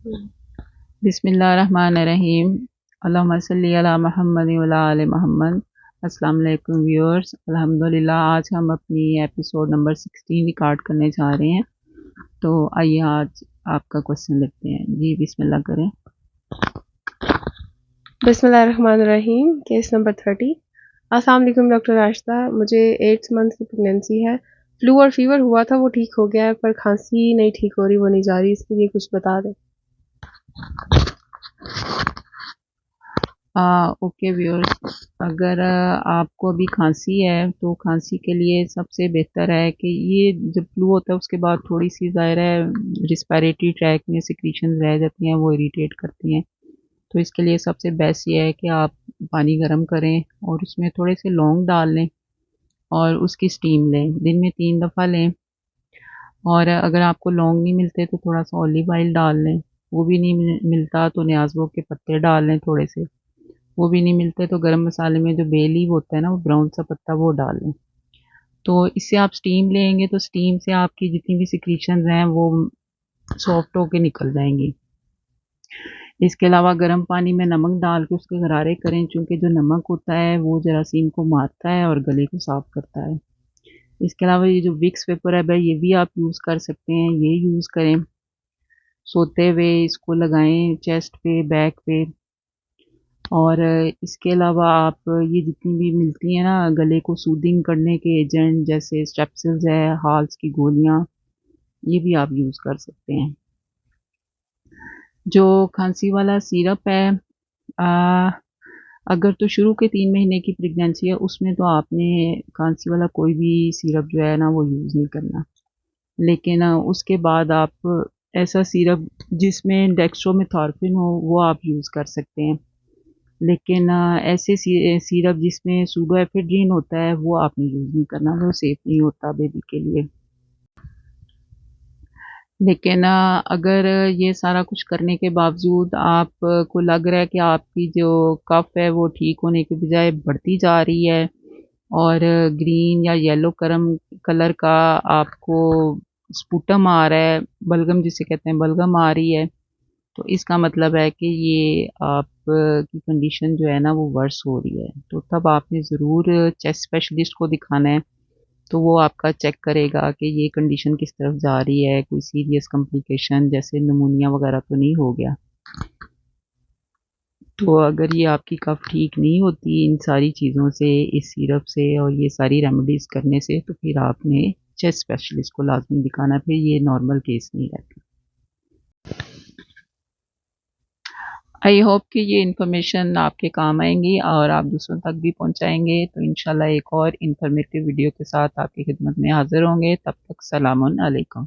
बिस्मिल्लाहिर्रहमानिर्रहीम। अल्लाहुम्मा सल्ली अला मुहम्मद व अला आलि मुहम्मद। अस्सलाम वालेकुम व्यूअर्स। अल्हम्दुलिल्लाह आज हम अपनी एपिसोड नंबर 16 रिकॉर्ड करने जा रहे हैं। तो आइए आज आपका क्वेश्चन लिखते हैं। जी बिस्मिल्लाह करें। बिस्मिल्लाहिर्रहमानिर्रहीम। Case number 30। अस्सलाम वालेकुम डॉक्टर राशिदा, मुझे 8 मंथ की प्रेगनेंसी है। फ्लू और फीवर हुआ था, वो ठीक हो गया है, पर खांसी नहीं ठीक हो रही, वो नहीं जा रही। इसके लिए कुछ बता दें। ओके व्यूअर्स, अगर आपको अभी खांसी है तो खांसी के लिए सबसे बेहतर है कि ये जब फ्लू होता है उसके बाद थोड़ी सी ज़ाहिर है रिस्पायरेटरी ट्रैक में सिक्रीशंस रह जाती हैं, वो इरिटेट करती हैं। तो इसके लिए सबसे बेस्ट ये है कि आप पानी गर्म करें और उसमें थोड़े से लौंग डाल लें और उसकी स्टीम लें। दिन में 3 दफ़ा लें। और अगर आपको लौंग नहीं मिलते तो थोड़ा सा ऑलिव ऑयल डाल लें। वो भी नहीं मिलता तो न्याज़वो के पत्ते डाल लें थोड़े से। वो भी नहीं मिलते तो गरम मसाले में जो बे लीफ होता है ना, वो ब्राउन सा पत्ता, वो डाल लें। तो इससे आप स्टीम लेंगे तो स्टीम से आपकी जितनी भी सिक्रीशंस हैं वो सॉफ्ट होके निकल जाएंगी। इसके अलावा गर्म पानी में नमक डाल के उसके गरारे करें, चूँकि जो नमक होता है वो जरासीम को मारता है और गले को साफ़ करता है। इसके अलावा ये जो विक्स पेपर है भाई, ये भी आप यूज़ कर सकते हैं, ये यूज़ करें। सोते हुए इसको लगाएं चेस्ट पे, बैक पे। और इसके अलावा आप ये जितनी भी मिलती हैं ना गले को सूदिंग करने के एजेंट, जैसे स्ट्रेप्सिल्स है, हाल्स की गोलियाँ, ये भी आप यूज़ कर सकते हैं। जो खांसी वाला सिरप है, आ, अगर तो शुरू के 3 महीने की प्रेगनेंसी है उसमें तो आपने खांसी वाला कोई भी सिरप जो है ना वो यूज़ नहीं करना। लेकिन उसके बाद आप ऐसा सिरप जिसमें डेक्स्ट्रोमेथॉर्फिन हो वो आप यूज़ कर सकते हैं। लेकिन ऐसे सिरप जिसमें सूडोएफेड्रिन होता है वो आपने यूज़ नहीं करना, वो सेफ़ नहीं होता बेबी के लिए। लेकिन अगर ये सारा कुछ करने के बावजूद आपको लग रहा है कि आपकी जो कफ है वो ठीक होने के बजाय बढ़ती जा रही है और ग्रीन या येलो कलर का आपको स्पुटम आ रहा है, बलगम जिसे कहते हैं, बलगम आ रही है, तो इसका मतलब है कि ये आपकी कंडीशन जो है ना वो वर्स हो रही है। तो तब आपने ज़रूर चेस्ट स्पेशलिस्ट को दिखाना है। तो वो आपका चेक करेगा कि ये कंडीशन किस तरफ जा रही है, कोई सीरियस कॉम्प्लिकेशन जैसे निमोनिया वगैरह तो नहीं हो गया। तो अगर ये आपकी कफ ठीक नहीं होती इन सारी चीज़ों से, इस सिरप से और ये सारी रेमेडीज़ करने से, तो फिर आपने चेस्ट स्पेशलिस्ट को लाजमी दिखाना, फिर ये नॉर्मल केस नहीं रहती। आई होप कि ये इन्फॉर्मेशन आपके काम आएंगी और आप दूसरों तक भी पहुंचाएंगे। तो इंशाल्लाह एक और इन्फॉर्मेटिव वीडियो के साथ आपकी खिदमत में हाजिर होंगे। तब तक सलामुन अलैकुम।